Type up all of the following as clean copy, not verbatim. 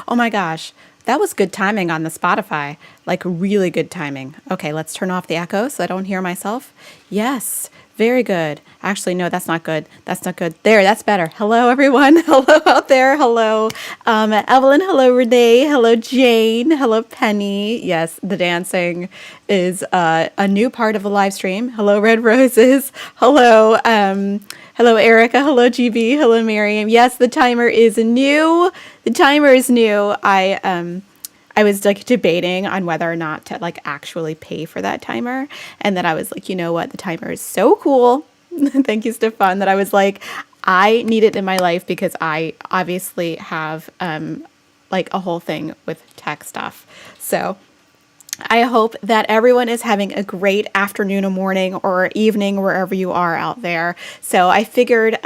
Oh my gosh. That was good timing on the Spotify. Like really good timing. Okay, let's turn off the echo so I don't hear myself. Yes, very good. Actually, no, that's not good. That's not good. There, that's better. Hello, everyone. Hello out there. Hello, Evelyn. Hello, Renee. Hello, Jane. Hello, Penny. Yes, the dancing is a new part of the live stream. Hello, Red Roses. Hello, hello, Erica. Hello, GB. Hello, Miriam. Yes, the timer is new. The timer is new. I was like debating on whether or not to like actually pay for that timer. And then I was like, you know what? The timer is so cool. Thank you, Stefan, that I was like, I need it in my life because I obviously have like a whole thing with tech stuff. So I hope that everyone is having a great afternoon or morning or evening wherever you are out there. So I figured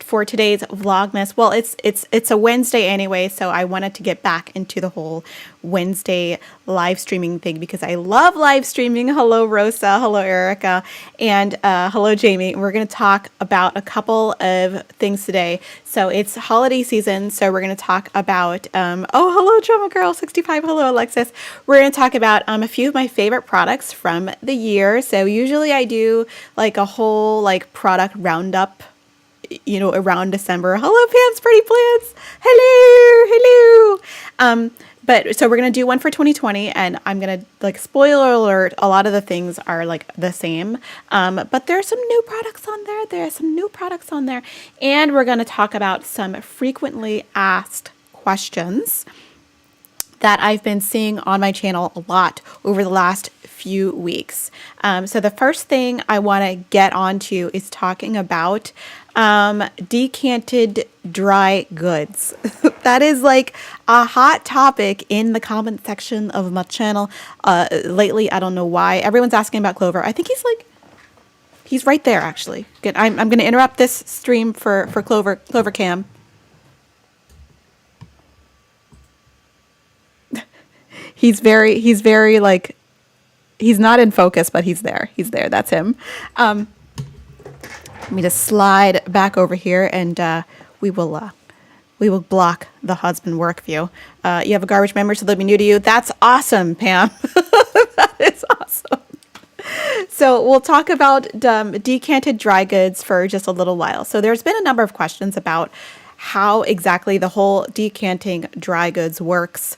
for today's Vlogmas, well, it's a Wednesday anyway, so I wanted to get back into the whole Wednesday live streaming thing because I love live streaming. Hello, Rosa. Hello, Erica. And hello, Jamie. We're going to talk about a couple of things today. So it's holiday season, so we're going to talk about, oh, hello, Drama Girl 65. Hello, Alexis. We're going to talk about a few of my favorite products from the year. So usually I do like a whole like product roundup, you know, around December. Hello, Pam's Pretty Plants. Hello, hello. But so we're going to do one for 2020 and I'm going to like spoiler alert. A lot of the things are like the same. But there's some new products on there. There are some new products on there. And we're going to talk about some frequently asked questions that I've been seeing on my channel a lot over the last few weeks. So the first thing I want to get onto is talking about decanted dry goods. That is like a hot topic in the comment section of my channel lately. I don't know why. Everyone's asking about Clover. I think he's right there actually. Good. I'm going to interrupt this stream for Clover Cam. He's very like, he's not in focus, but he's there. He's there. That's him. Let me just slide back over here and we will block the husband work view. You have a garbage member, so they'll be new to you. That's awesome, Pam. That is awesome. So we'll talk about decanted dry goods for just a little while. So there's been a number of questions about how exactly the whole decanting dry goods works.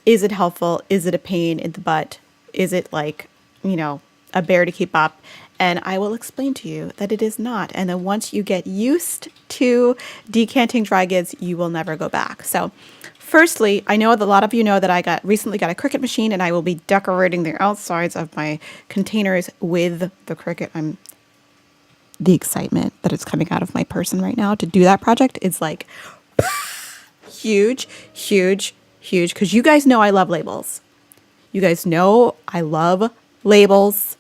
Is it helpful? Is it a pain in the butt? Is it like, you know, a bear to keep up? And I will explain to you that it is not. And then once you get used to decanting dry goods, you will never go back. So firstly, I know that a lot of you know that I recently got a Cricut machine and I will be decorating the outsides of my containers with the Cricut. The excitement that is coming out of my person right now to do that project is like huge, huge, huge. Because you guys know I love labels. You guys know I love labels.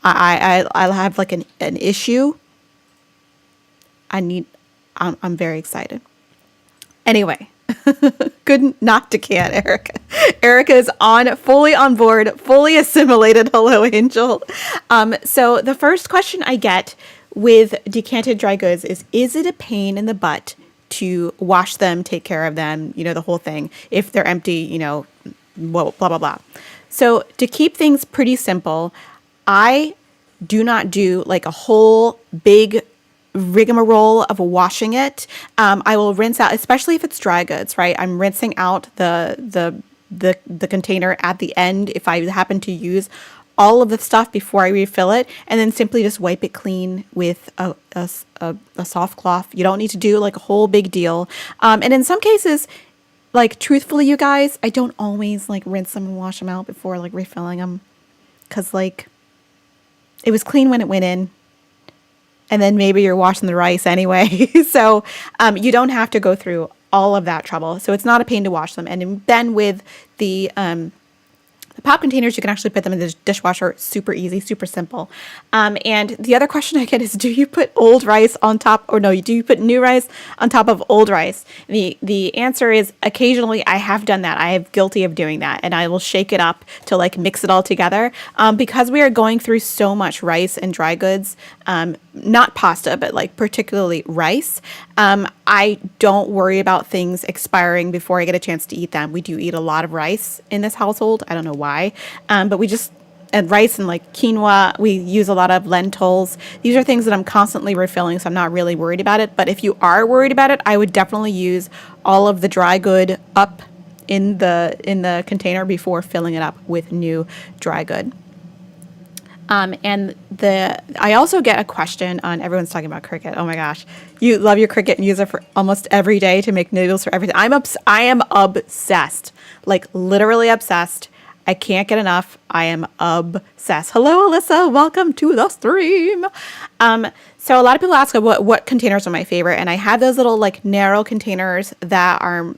I'll have like an issue. I'm very excited. Anyway, good not to can, Erica. Erica is fully on board, fully assimilated. Hello, Angel. So the first question I get with decanted dry goods is it a pain in the butt to wash them, take care of them, you know, the whole thing, if they're empty, you know, blah, blah, blah. So to keep things pretty simple, I do not do like a whole big rigmarole of washing it. I will rinse out, especially if it's dry goods, right? I'm rinsing out the container at the end if I happen to use all of the stuff before I refill it, and then simply just wipe it clean with a soft cloth. You don't need to do like a whole big deal. And in some cases, like truthfully, you guys, I don't always like rinse them and wash them out before like refilling them, because like it was clean when it went in. And then maybe you're washing the rice anyway. So you don't have to go through all of that trouble. So it's not a pain to wash them. And then with the The pop containers, you can actually put them in the dishwasher. Super easy, super simple. And the other question I get is, do you put old rice on top, or no, do you put new rice on top of old rice? The answer is occasionally I have done that. I am guilty of doing that, and I will shake it up to like mix it all together. Because we are going through so much rice and dry goods, not pasta, but like particularly rice. I don't worry about things expiring before I get a chance to eat them. We do eat a lot of rice in this household. I don't know why, but we just, and rice and like quinoa, we use a lot of lentils. These are things that I'm constantly refilling, so I'm not really worried about it. But if you are worried about it, I would definitely use all of the dry good up in the container before filling it up with new dry good. I also get a question on, everyone's talking about Cricut. Oh my gosh. You love your Cricut and use it for almost every day to make noodles for everything. I am obsessed, like literally obsessed. I can't get enough. I am obsessed. Hello, Alyssa. Welcome to the stream. So a lot of people ask what containers are my favorite. And I have those little like narrow containers that are,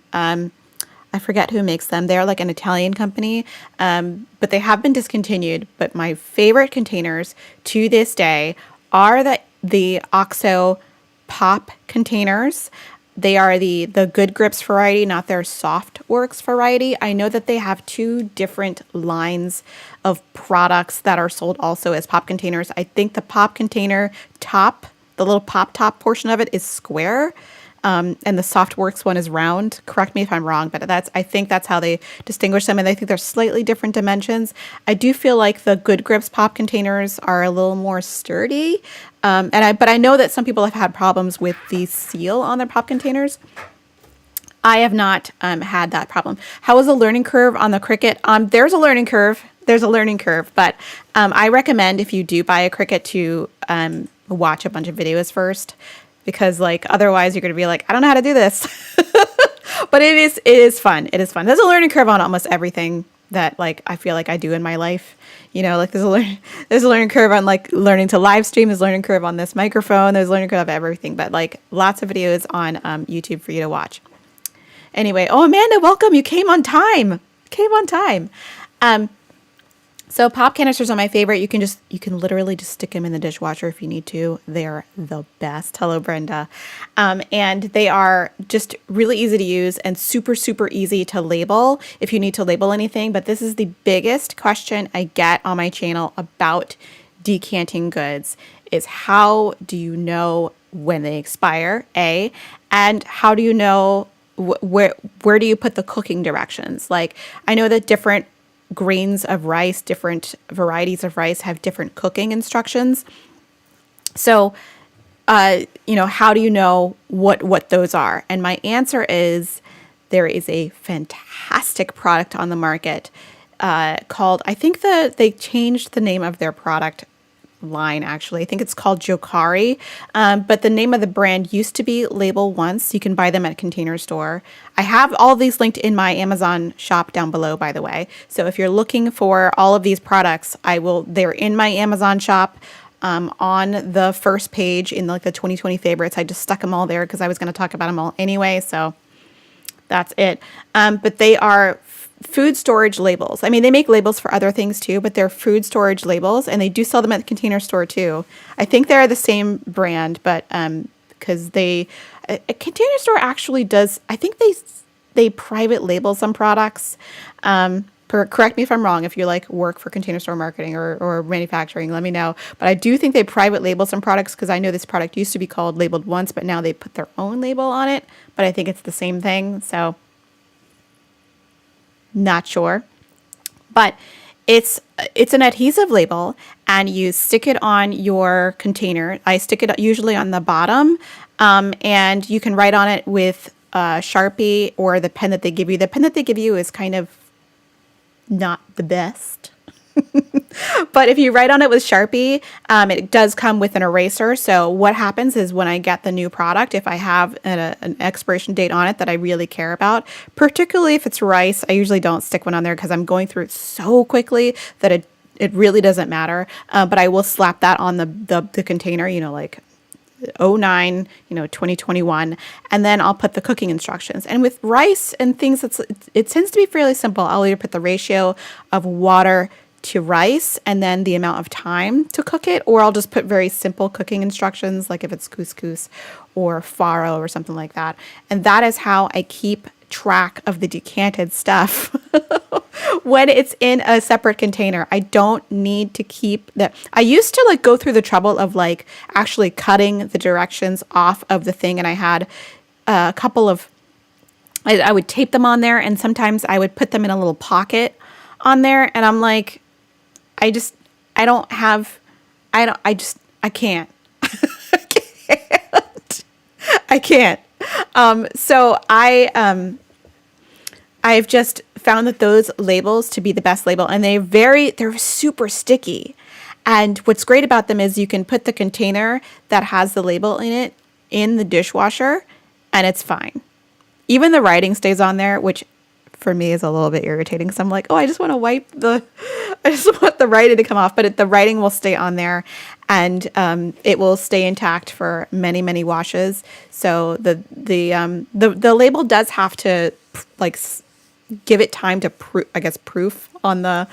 I forget who makes them. They're like an Italian company, but they have been discontinued. But my favorite containers to this day are the OXO pop containers. They are the Good Grips variety, not their Softworks variety. I know that they have two different lines of products that are sold also as pop containers. I think the pop container top, the little pop top portion of it is square. And the Softworks one is round. Correct me if I'm wrong, but I think that's how they distinguish them. And I think they're slightly different dimensions. I do feel like the Good Grips pop containers are a little more sturdy. But I know that some people have had problems with the seal on their pop containers. I have not had that problem. How is the learning curve on the Cricut? There's a learning curve. There's a learning curve, but I recommend if you do buy a Cricut to watch a bunch of videos first. Because like otherwise you're going to be like, I don't know how to do this. But it is fun. It is fun. There's a learning curve on almost everything that like I feel like I do in my life. You know, like there's a learning curve on like learning to live stream. There's a learning curve on this microphone. There's a learning curve of everything. But like lots of videos on YouTube for you to watch. Anyway, oh Amanda, welcome. You came on time. So pop canisters are my favorite. You can literally just stick them in the dishwasher if you need to. They're the best. Hello, Brenda. And they are just really easy to use and super, super easy to label if you need to label anything. But this is the biggest question I get on my channel about decanting goods is how do you know when they expire, A, and how do you know where do you put the cooking directions? Like I know that different grains of rice, different varieties of rice have different cooking instructions. So, how do you know what those are? And my answer is there is a fantastic product on the market called, I think they changed the name of their product line actually. I think it's called Jokari, but the name of the brand used to be Label Once. You can buy them at Container Store. I have all these linked in my Amazon shop down below, by the way. So if you're looking for all of these products, they're in my Amazon shop on the first page in like the 2020 favorites. I just stuck them all there because I was going to talk about them all anyway. So that's it. But they are food storage labels. I mean, they make labels for other things too, but they're food storage labels, and they do sell them at the Container Store too. I think they're the same brand, but because a Container Store actually does, I think they private label some products. Correct me if I'm wrong. If you like work for Container Store marketing or manufacturing, let me know. But I do think they private label some products because I know this product used to be called Labeled Once, but now they put their own label on it. But I think it's the same thing. So not sure, but it's an adhesive label, and you stick it on your container. I stick it usually on the bottom, and you can write on it with Sharpie or the pen that they give you. The pen that they give you is kind of not the best. But if you write on it with Sharpie, it does come with an eraser. So what happens is when I get the new product, if I have an expiration date on it that I really care about, particularly if it's rice, I usually don't stick one on there because I'm going through it so quickly that it really doesn't matter. But I will slap that on the container, like 09, 2021, and then I'll put the cooking instructions. And with rice and things, it tends to be fairly simple. I'll either put the ratio of water to rice and then the amount of time to cook it, or I'll just put very simple cooking instructions, like if it's couscous or farro or something like that. And that is how I keep track of the decanted stuff when it's in a separate container. I don't need to keep that. I used to go through the trouble of actually cutting the directions off of the thing, and I had a couple of, I would tape them on there, and sometimes I would put them in a little pocket on there, and I'm like, I can't. I can't. So I've just found that those labels to be the best label, and they're super sticky. And what's great about them is you can put the container that has the label in it in the dishwasher and it's fine. Even the writing stays on there, which for me is a little bit irritating. So I'm like, oh, I just want the writing to come off, but the writing will stay on there, and it will stay intact for many, many washes. So the label does have to give it time to proof on the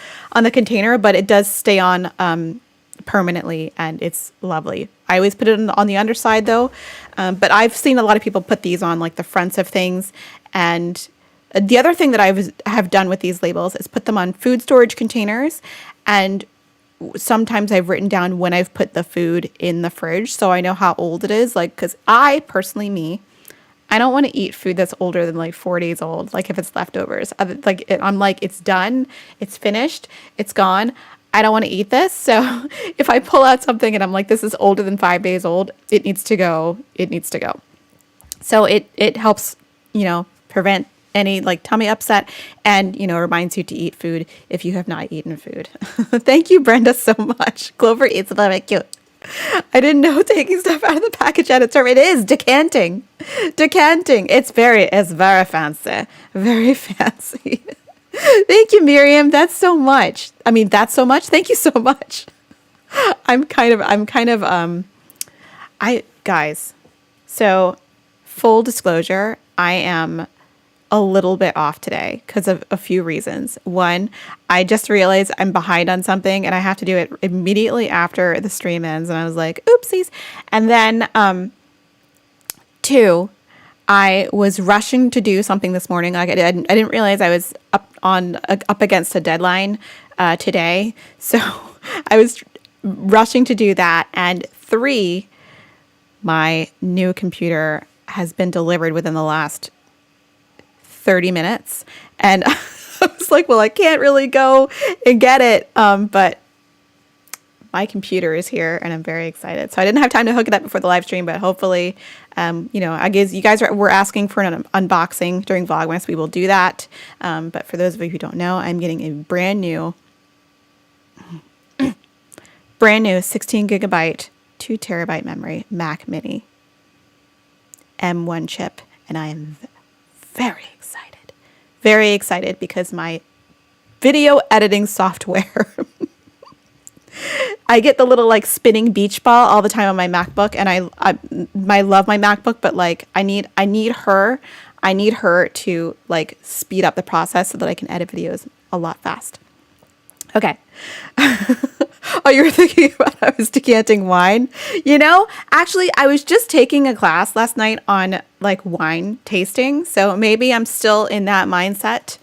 container, but it does stay on permanently, and it's lovely. I always put it on the underside though, but I've seen a lot of people put these on the fronts of things. And the other thing that I have done with these labels is put them on food storage containers, and sometimes I've written down when I've put the food in the fridge, so I know how old it is. Because I personally, I don't want to eat food that's older than 4 days old. If it's leftovers, I'm like, it's done, it's finished, it's gone. I don't want to eat this. So if I pull out something and I'm like, this is older than 5 days old, it needs to go. It needs to go. So it helps, prevent any tummy upset, and reminds you to eat food if you have not eaten food. Thank you, Brenda, so much. Clover eats a little bit cute. I didn't know taking stuff out of the package had a term. It is decanting. It's very fancy. Very fancy. Thank you, Miriam. That's so much. Thank you so much. Guys, so full disclosure, I am a little bit off today because of a few reasons. One, I just realized I'm behind on something and I have to do it immediately after the stream ends. And I was like, oopsies. And then, two, I was rushing to do something this morning. I didn't realize I was up against a deadline, today. So I was rushing to do that. And three, my new computer has been delivered within the last 30 minutes. And I was like, well, I can't really go and get it. But my computer is here and I'm very excited. So I didn't have time to hook it up before the live stream, but hopefully, I guess you guys were asking for an unboxing during Vlogmas. We will do that. But for those of you who don't know, I'm getting a brand new 16 gigabyte, 2 terabyte memory Mac Mini M1 chip. And I am very excited because my video editing software, I get the little spinning beach ball all the time on my MacBook, and I love my MacBook, but I need her to speed up the process so that I can edit videos a lot fast. Okay. Oh, you were thinking about I was decanting wine? Actually, I was just taking a class last night on wine tasting. So maybe I'm still in that mindset.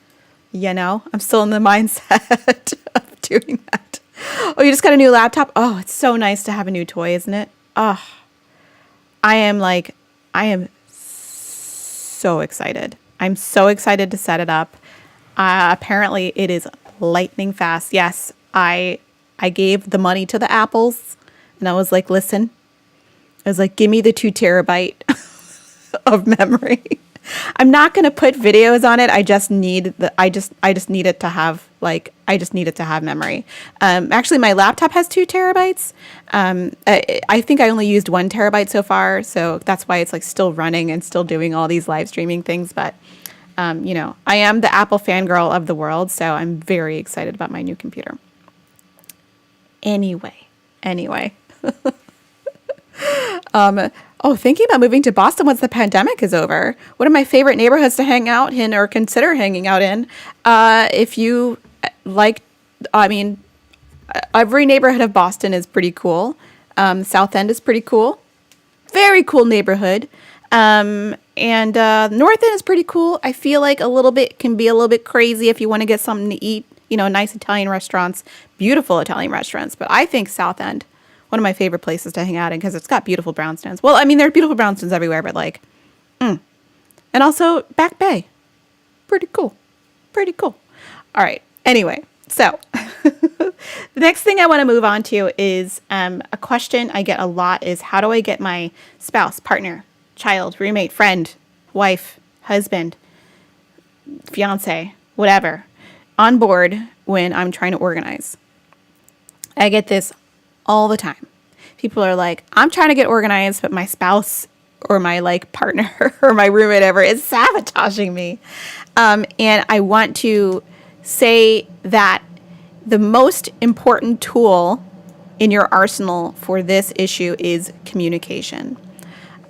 I'm still in the mindset of doing that. Oh, you just got a new laptop? Oh, it's so nice to have a new toy, isn't it? Oh, I am so excited. I'm so excited to set it up. Apparently it is lightning fast. Yes, I gave the money to the apples and I was like, listen, I was like, give me the 2 terabyte of memory. I'm not going to put videos on it. I just need it to have memory. Actually my laptop has 2 terabytes. I think I only used 1 terabyte so far. So that's why it's still running and still doing all these live streaming things. But, I am the Apple fangirl of the world. So I'm very excited about my new computer. Anyway. Thinking about moving to Boston once the pandemic is over. One of my favorite neighborhoods to hang out in or consider hanging out in. If you like, I mean, every neighborhood of Boston is pretty cool. South End is pretty cool. Very cool neighborhood. And North End is pretty cool. I feel like can be a little bit crazy if you want to get something to eat. Nice Italian restaurants, beautiful Italian restaurants. But I think South End, one of my favorite places to hang out in because it's got beautiful brownstones. Well, I mean, there are beautiful brownstones everywhere, but and also Back Bay. Pretty cool. Pretty cool. All right. Anyway, so the next thing I want to move on to is a question I get a lot is how do I get my spouse, partner, child, roommate, friend, wife, husband, fiance, whatever, on board when I'm trying to organize? I get this all the time. People are like, I'm trying to get organized, but my spouse or my partner or my roommate ever is sabotaging me. And I want to say that the most important tool in your arsenal for this issue is communication.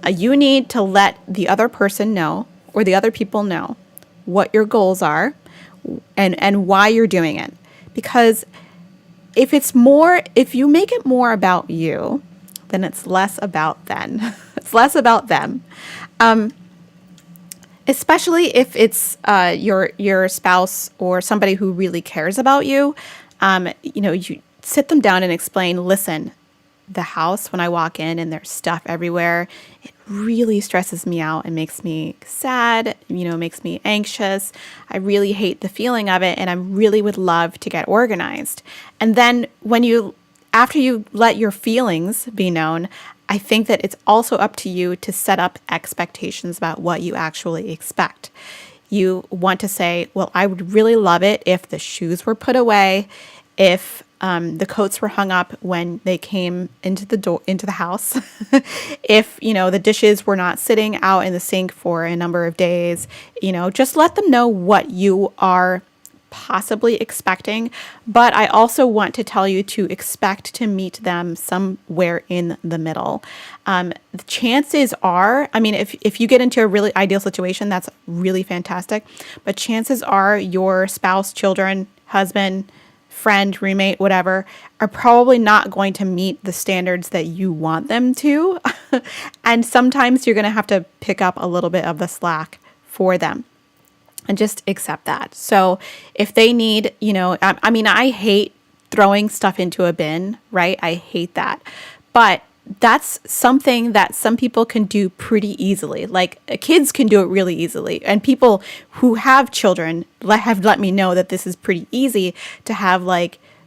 You need to let the other person know or the other people know what your goals are and why you're doing it. Because if you make it more about you, then it's less about them. It's less about them. Especially if it's your spouse or somebody who really cares about you. You sit them down and explain, listen, the house, when I walk in and there's stuff everywhere, it really stresses me out and makes me sad, makes me anxious. I really hate the feeling of it and I really would love to get organized. And then after you let your feelings be known, I think that it's also up to you to set up expectations about what you actually expect. You want to say, well, I would really love it if the shoes were put away, if the coats were hung up when they came into the house, if the dishes were not sitting out in the sink for a number of days. Just let them know what you are possibly expecting, but I also want to tell you to expect to meet them somewhere in the middle. The chances are, if you get into a really ideal situation, that's really fantastic, but chances are your spouse, children, husband, friend, roommate, whatever, are probably not going to meet the standards that you want them to. And sometimes you're going to have to pick up a little bit of the slack for them. And just accept that. So if they need, I hate throwing stuff into a bin, right? I hate that. But that's something that some people can do pretty easily. Kids can do it really easily. And people who have children have let me know that this is pretty easy to have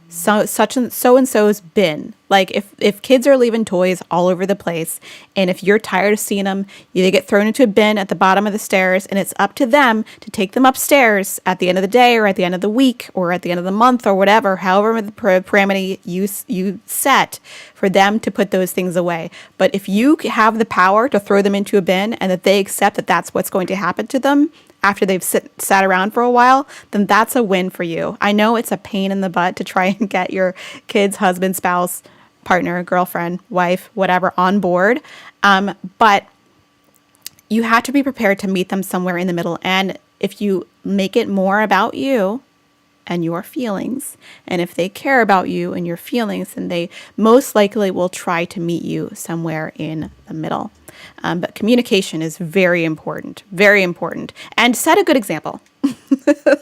so-and-so's bin. If kids are leaving toys all over the place and if you're tired of seeing them, they get thrown into a bin at the bottom of the stairs and it's up to them to take them upstairs at the end of the day or at the end of the week or at the end of the month or whatever, however the parameter you set for them to put those things away. But if you have the power to throw them into a bin and that they accept that that's what's going to happen to them after they've sat around for a while, then that's a win for you. I know it's a pain in the butt to try and get your kids, husband, spouse, partner, girlfriend, wife, whatever, on board. But you have to be prepared to meet them somewhere in the middle. And if you make it more about you and your feelings, and if they care about you and your feelings, then they most likely will try to meet you somewhere in the middle. But communication is very important, and set a good example.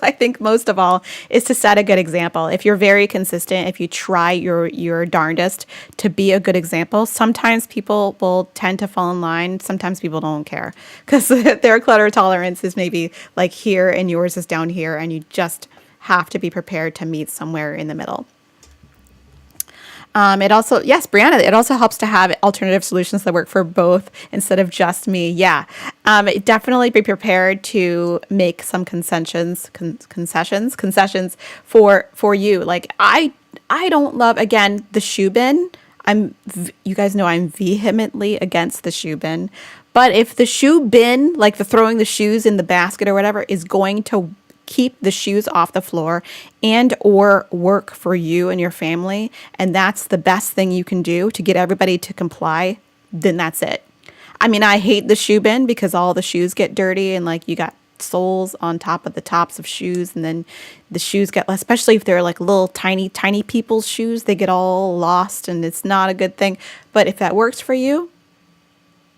I think most of all is to set a good example. If you're very consistent, if you try your darndest to be a good example, sometimes people will tend to fall in line. Sometimes people don't care because their clutter tolerance is maybe here and yours is down here, and you just have to be prepared to meet somewhere in the middle. It also, yes, Brianna, it also helps to have alternative solutions that work for both instead of just me. Yeah. Definitely be prepared to make some concessions for you. I don't love, again, the shoe bin. You guys know I'm vehemently against the shoe bin, but if the shoe bin, the throwing the shoes in the basket or whatever, is going to keep the shoes off the floor and or work for you and your family, and that's the best thing you can do to get everybody to comply, then that's it. I mean, I hate the shoe bin because all the shoes get dirty and like you got soles on top of the tops of shoes, and then the shoes get, especially if they're like little tiny people's shoes, they get all lost and it's not a good thing. But if that works for you,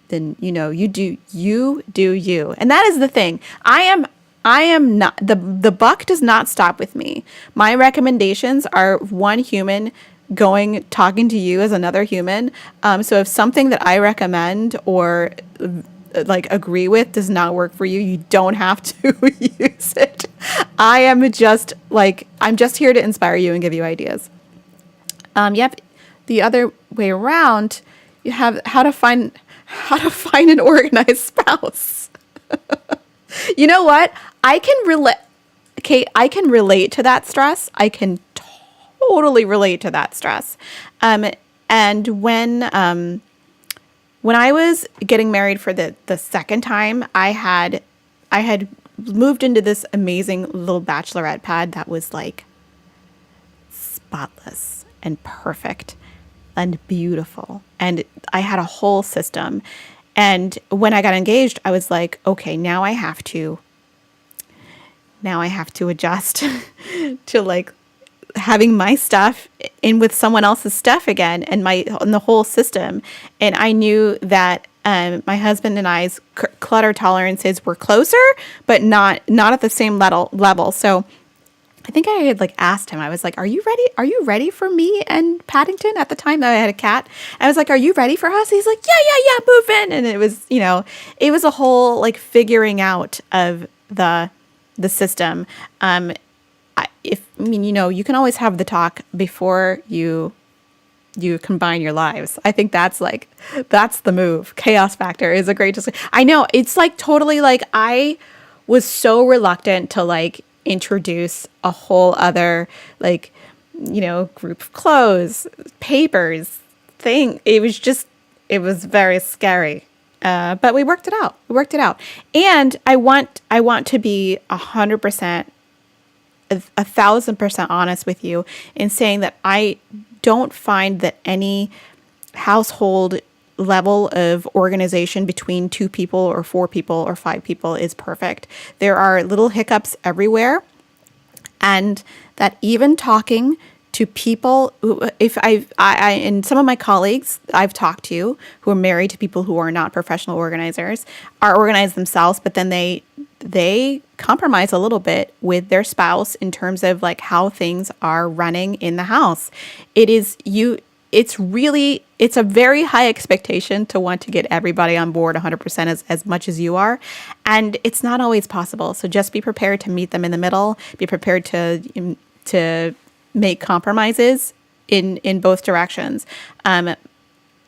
then you do you. And that is the thing. I am not, the buck does not stop with me. My recommendations are one human talking to you as another human. So if something that I recommend or like agree with does not work for you, you don't have to use it. I'm just here to inspire you and give you ideas. Yep. The other way around, you have how to find an organized spouse. You know what? I can relate. Kate, I can relate to that stress. I can totally relate to that stress. And when I was getting married for the second time, I had moved into this amazing little bachelorette pad that was like spotless and perfect and beautiful. And I had a whole system. And when I got engaged, I was like, okay, now I have to adjust to like having my stuff in with someone else's stuff again, and the whole system. And I knew that my husband and I's clutter tolerances were closer, but not at the same level. So I think I had like asked him, I was like, are you ready? Are you ready for me and Paddington? At the time that I had a cat. I was like, are you ready for us? He's like, yeah, move in. And it was, it was a whole like figuring out of the system. You can always have the talk before you combine your lives. I think that's the move. Chaos factor is a great discussion. I know it's like totally like I was so reluctant to like introduce a whole other like, group of clothes, papers, thing. It was very scary. But we worked it out. And I want to be 100%, 1,000% honest with you in saying that I don't find that any household level of organization between 2 people or 4 people or 5 people is perfect. There are little hiccups everywhere, and that even talking to people and some of my colleagues I've talked to who are married to people who are not professional organizers are organized themselves, but then they compromise a little bit with their spouse in terms of like how things are running in the house. It's a very high expectation to want to get everybody on board 100% as much as you are. And it's not always possible. So just be prepared to meet them in the middle, be prepared to make compromises in both directions. My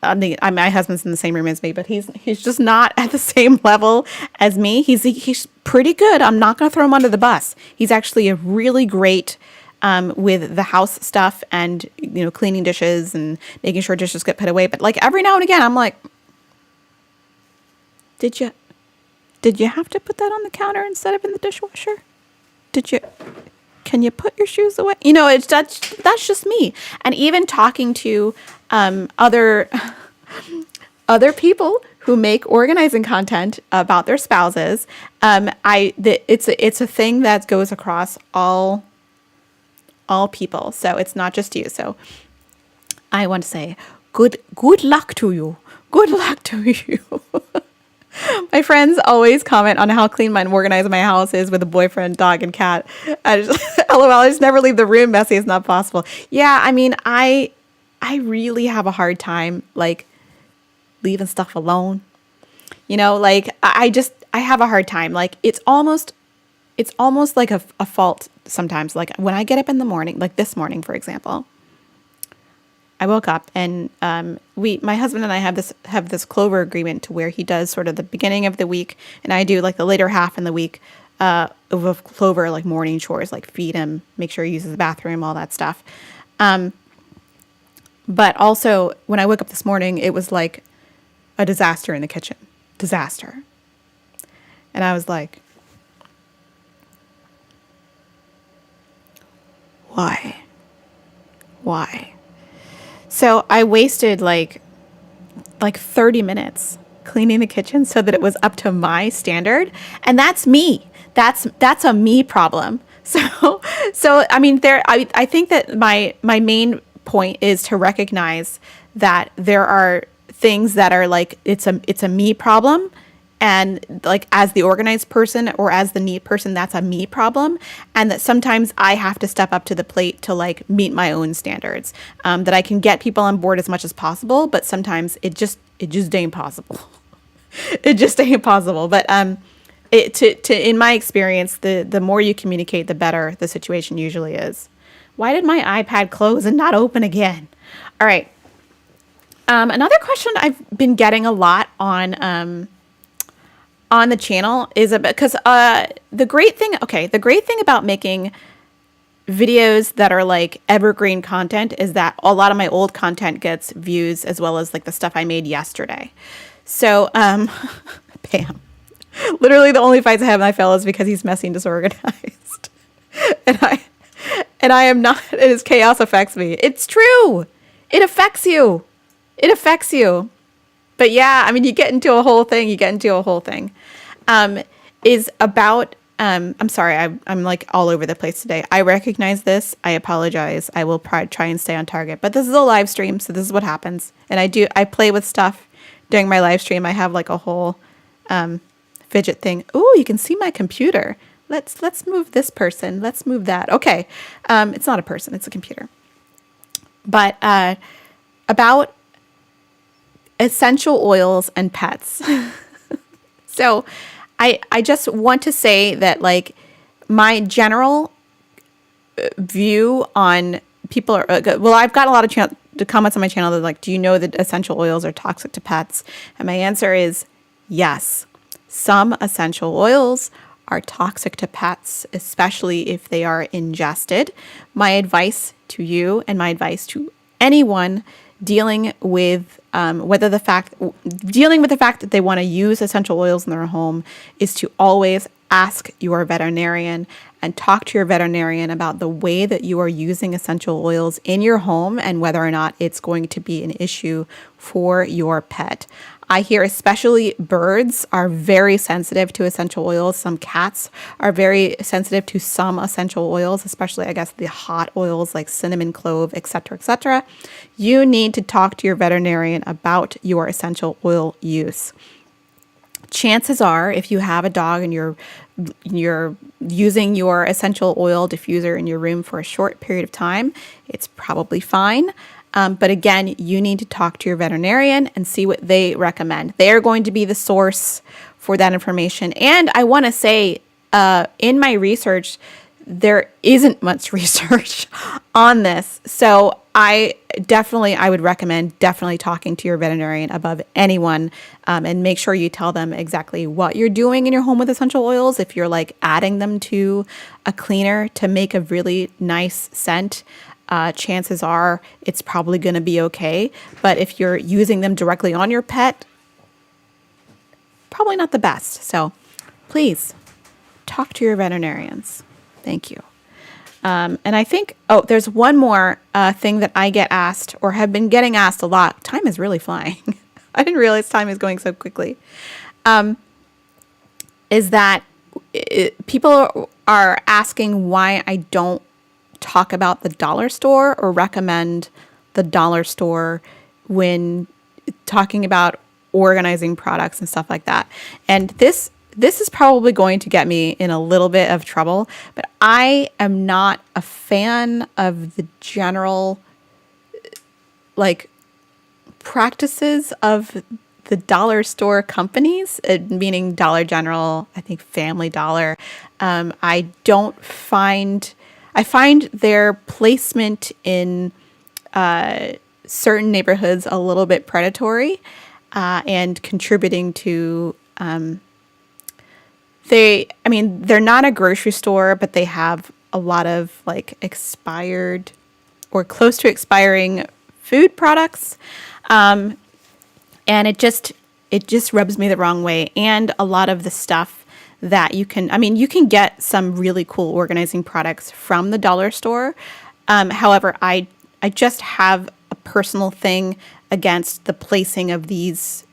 husband's in the same room as me, but he's just not at the same level as me. He's pretty good. I'm not going to throw him under the bus. He's actually a really great with the house stuff and cleaning dishes and making sure dishes get put away. But like every now and again, I'm like, did you have to put that on the counter instead of in the dishwasher? Can you put your shoes away? That's just me. And even talking to other people who make organizing content about their spouses, it's a thing that goes across all people. So it's not just you. So I want to say good luck to you. Good luck to you. My friends always comment on how clean and organized my house is with a boyfriend, dog, and cat. I just never leave the room messy. It's not possible. Yeah, I mean, I really have a hard time like leaving stuff alone. Like I have a hard time. Like it's almost like a fault sometimes. Like when I get up in the morning, like this morning, for example, I woke up and my husband and I have this Clover agreement to where he does sort of the beginning of the week and I do like the later half in the week of Clover, like morning chores, like feed him, make sure he uses the bathroom, all that stuff. But also when I woke up this morning, it was like a disaster in the kitchen. Disaster. And I was like, why? So I wasted like like 30 minutes cleaning the kitchen so that it was up to my standard. And that's me. That's a me problem. So I mean, I think that my main point is to recognize that there are things that are like, it's a me problem. And like, as the organized person or as the neat person, that's a me problem. And that sometimes I have to step up to the plate to like meet my own standards, that I can get people on board as much as possible. But sometimes it just ain't possible. It just ain't possible. But, in my experience, the more you communicate, the better the situation usually is. Why did my iPad close and not open again? All right. Another question I've been getting a lot on the channel is because the great thing about making videos that are like evergreen content is that a lot of my old content gets views as well as like the stuff I made yesterday. So, Pam, literally the only fights I have with my fellow is because he's messy and disorganized, and I am not. His chaos affects me. It's true. It affects you. It affects you. But yeah, I mean, you get into a whole thing. Is about. I'm sorry. I'm like all over the place today. I recognize this. I apologize. I will try and stay on target. But this is a live stream, so this is what happens. And I play with stuff during my live stream. I have like a whole fidget thing. Ooh, you can see my computer. Let's move this person. Let's move that. Okay. It's not a person. It's a computer. But about essential oils and pets. So I just want to say that like my general view on people are, well, I've got a lot of comments on my channel that like, do you know that essential oils are toxic to pets? And my answer is yes. Some essential oils are toxic to pets, especially if they are ingested. My advice to you and my advice to anyone dealing with the fact that they want to use essential oils in their home is to always ask your veterinarian and talk to your veterinarian about the way that you are using essential oils in your home and whether or not it's going to be an issue for your pet. I hear especially birds are very sensitive to essential oils. Some cats are very sensitive to some essential oils, especially, I guess, the hot oils like cinnamon, clove, etc., etc. You need to talk to your veterinarian about your essential oil use. Chances are, if you have a dog and you're using your essential oil diffuser in your room for a short period of time, it's probably fine. But again, you need to talk to your veterinarian and see what they recommend. They are going to be the source for that information. And I want to say, in my research, there isn't much research on this. So I would recommend definitely talking to your veterinarian above anyone, and make sure you tell them exactly what you're doing in your home with essential oils. If you're like adding them to a cleaner to make a really nice scent, chances are it's probably going to be okay. But if you're using them directly on your pet, probably not the best. So please talk to your veterinarians. Thank you. And I think, there's one more thing that I get asked or have been getting asked a lot. Time is really flying. I didn't realize time is going so quickly. Is that people are asking why I don't talk about the dollar store or recommend the dollar store when talking about organizing products and stuff like that. And this is probably going to get me in a little bit of trouble, but I am not a fan of the general like practices of the dollar store companies, meaning Dollar General, I think Family Dollar. I find their placement in certain neighborhoods a little bit predatory, and contributing to, they're not a grocery store, but they have a lot of like expired or close to expiring food products. And it just rubs me the wrong way. And a lot of the stuff that you can get some really cool organizing products from the dollar store. However, I just have a personal thing against the placing of these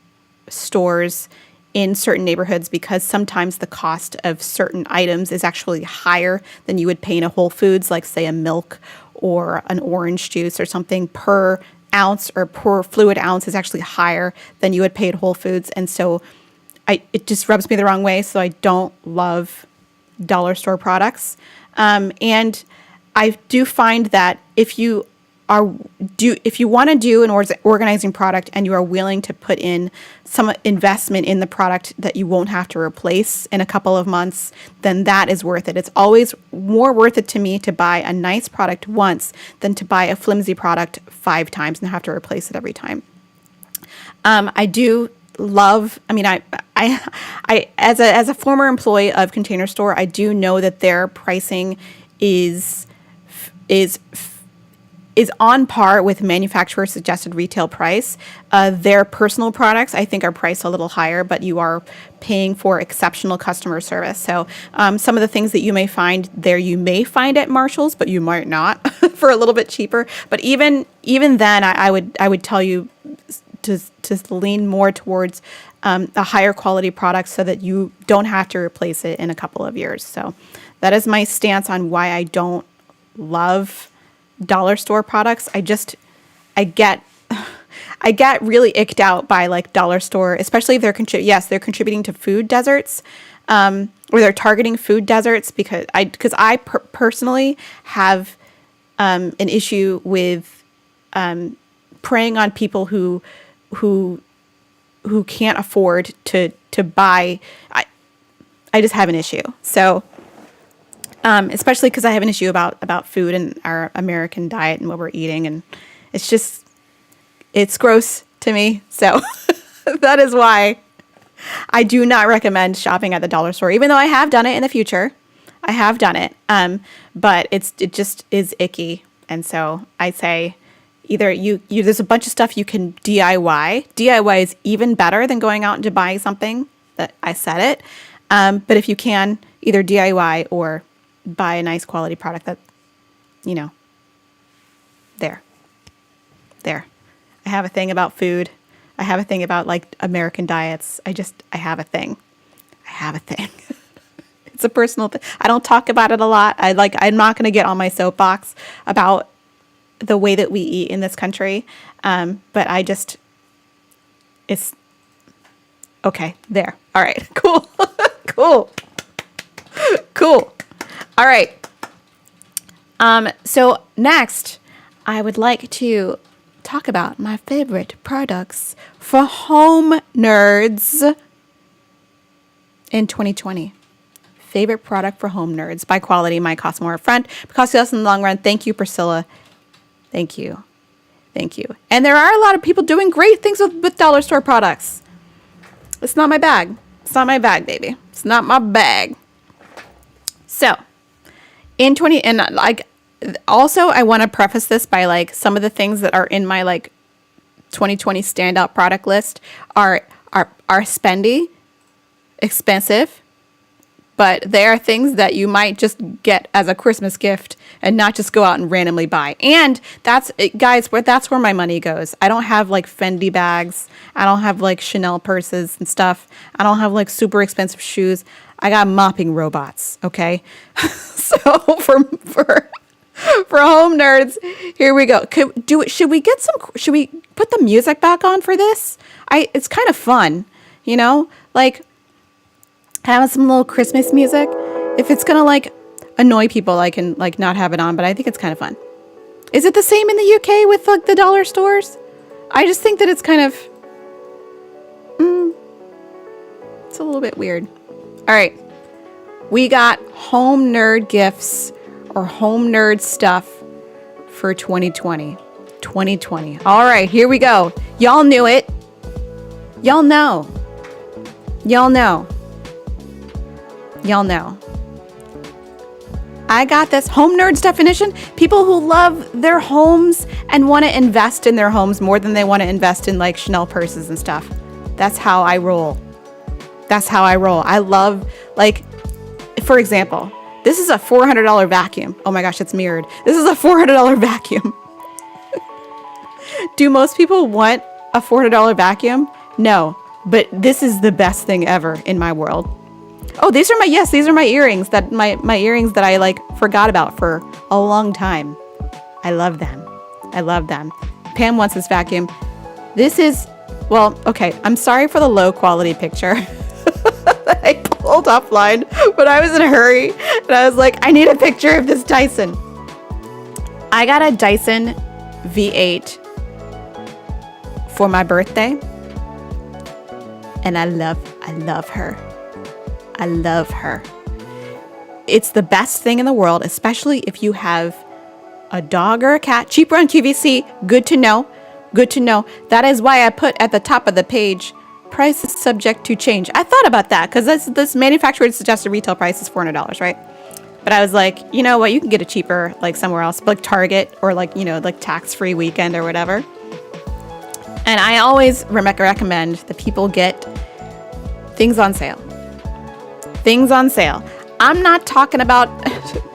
stores in certain neighborhoods, because sometimes the cost of certain items is actually higher than you would pay in a Whole Foods, like say a milk or an orange juice or something per ounce, or per fluid ounce is actually higher than you would pay at Whole Foods. And so it just rubs me the wrong way. So I don't love dollar store products. And I do find that if you want to do an organizing product and you are willing to put in some investment in the product that you won't have to replace in a couple of months, then that is worth it. It's always more worth it to me to buy a nice product once than to buy a flimsy product 5 times and have to replace it every time. I do love, I mean, I as a former employee of Container Store, I do know that their pricing is on par with manufacturer suggested retail price. Their personal products, I think, are priced a little higher, but you are paying for exceptional customer service. So some of the things that you may find there, you may find at Marshall's, but you might not for a little bit cheaper. But even then, I would tell you to lean more towards a higher quality product so that you don't have to replace it in a couple of years. So that is my stance on why I don't love dollar store products. I get really icked out by like dollar store, especially if they're contributing to food deserts, or they're targeting food deserts, because I personally have an issue with preying on people who can't afford to buy. I just have an issue. So especially because I have an issue about food and our American diet and what we're eating, and it's gross to me. So that is why I do not recommend shopping at the dollar store, even though I have done it in the future. I have done it, but it just is icky. And so I say either you there's a bunch of stuff you can DIY. DIY is even better than going out and buying something. That I said it, but if you can, either DIY or buy a nice quality product that, there. I have a thing about food. I have a thing about like American diets. I have a thing. It's a personal thing. I don't talk about it a lot. I'm not going to get on my soapbox about the way that we eat in this country. But it's okay. There. All right. Cool. Cool. All right. So next, I would like to talk about my favorite products for home nerds in 2020. Favorite product for home nerds. By quality might cost more upfront, but cost less in the long run. Thank you, Priscilla. Thank you. And there are a lot of people doing great things with dollar store products. It's not my bag. It's not my bag, baby. It's not my bag. So, also I want to preface this by like some of the things that are in my like 2020 standout product list are spendy, expensive, but they are things that you might just get as a Christmas gift and not just go out and randomly buy. And that's where my money goes. I don't have like Fendi bags. I don't have like Chanel purses and stuff. I don't have like super expensive shoes. I got mopping robots, okay? So for home nerds, here we go. Should we put the music back on for this? It's kind of fun, like having some little Christmas music. If it's gonna like annoy people, I can like not have it on, but I think it's kind of fun. Is it the same in the UK with like the dollar stores? I just think that it's kind of, it's a little bit weird. All right, we got home nerd gifts or home nerd stuff for 2020. All right, here we go. Y'all knew it. Y'all know. I got this. Home nerds definition: people who love their homes and want to invest in their homes more than they want to invest in like Chanel purses and stuff. That's how I roll. I love, like, for example, this is a $400 vacuum. Oh my gosh, it's mirrored. This is a $400 vacuum. Do most people want a $400 vacuum? No, but this is the best thing ever in my world. Oh, these are my earrings that my earrings that I like forgot about for a long time. I love them. I love them. Pam wants this vacuum. This is, well, okay. I'm sorry for the low quality picture that I pulled offline, but I was in a hurry and I was like, I need a picture of this Dyson. I got a Dyson V8 for my birthday, and I love her. I love her. It's the best thing in the world, especially if you have a dog or a cat. Cheaper on QVC. Good to know. Good to know. That is why I put at the top of the page, price is subject to change. I thought about that because this manufacturer suggested retail price is $400, right? But I was like, you know what? You can get it cheaper, like somewhere else, like Target or like, you know, like tax-free weekend or whatever. And I always recommend that people get things on sale. Things on sale. I'm not talking about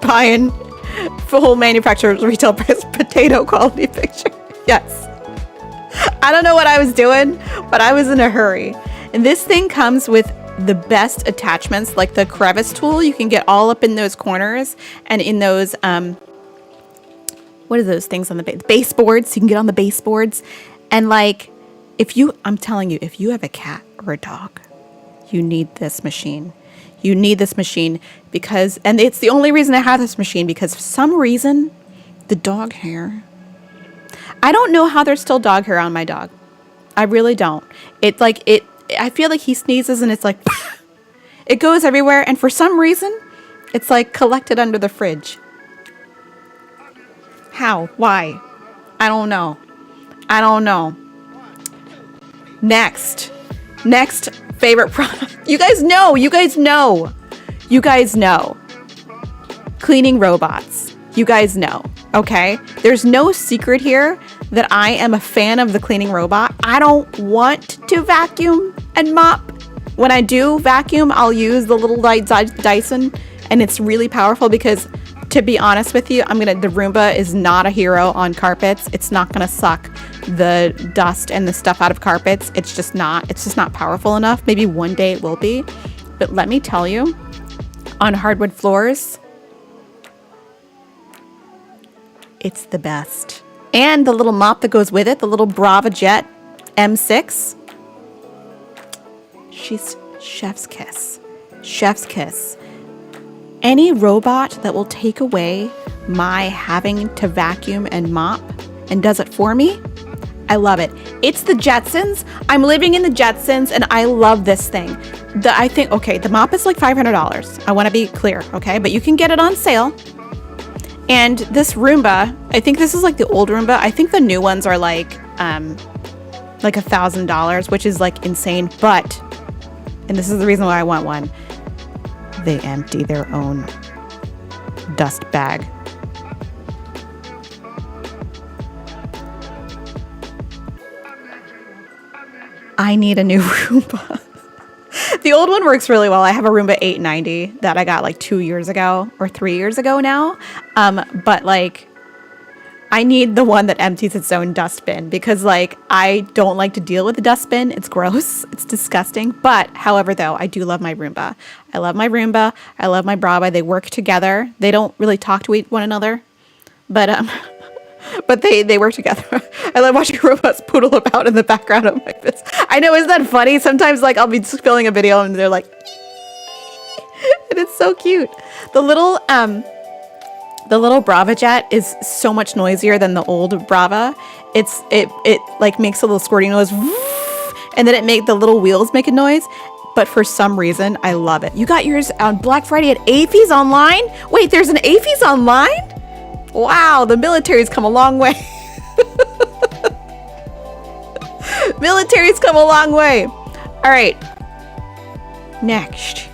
buying full manufacturer's retail price potato quality picture. Yes. I don't know what I was doing, but I was in a hurry. And this thing comes with the best attachments, like the crevice tool. You can get all up in those corners and in those, what are those things on the baseboards? You can get on the baseboards. And like, I'm telling you, if you have a cat or a dog, you need this machine. You need this machine because, and it's the only reason I have this machine, because for some reason, the dog hair, I don't know how there's still dog hair on my dog. I really don't. It's like, I feel like he sneezes and it's like, it goes everywhere. And for some reason, it's like collected under the fridge. How? Why? I don't know. I don't know. Next favorite product. You guys know. Cleaning robots. You guys know. Okay? There's no secret here that I am a fan of the cleaning robot. I don't want to vacuum and mop. When I do vacuum, I'll use the little Dyson, and it's really powerful because, to be honest with you, the Roomba is not a hero on carpets. It's not gonna suck the dust and the stuff out of carpets. It's just not powerful enough. Maybe one day it will be. But let me tell you, on hardwood floors, it's the best. And the little mop that goes with it, the little Brava Jet M6. She's chef's kiss. Chef's kiss. Any robot that will take away my having to vacuum and mop and does it for me, I love it. It's the Jetsons. I'm living in the Jetsons and I love this thing. The mop is like $500. I want to be clear, okay? But you can get it on sale. And this Roomba, I think this is like the old Roomba. I think the new ones are like $1,000, which is like insane. But, and this is the reason why I want one, they empty their own dust bag. I need a new Roomba. The old one works really well. I have a Roomba 890 that I got like 2 years ago or 3 years ago now. But like, I need the one that empties its own dustbin because like, I don't like to deal with the dustbin. It's gross. It's disgusting. But however, though, I do love my Roomba. I love my Roomba. I love my Brava. They work together. They don't really talk to one another, but they work together. I love watching robots poodle about in the background of my bits. I know, isn't that funny? Sometimes like I'll be filming a video and they're like, and it's so cute. The little Brava Jet is so much noisier than the old Brava. It like makes a little squirting noise, and then the little wheels make a noise. But for some reason, I love it. You got yours on Black Friday at AFES online? Wait, there's an AFES online? Wow, the military's come a long way. Military's come a long way. All right. Next.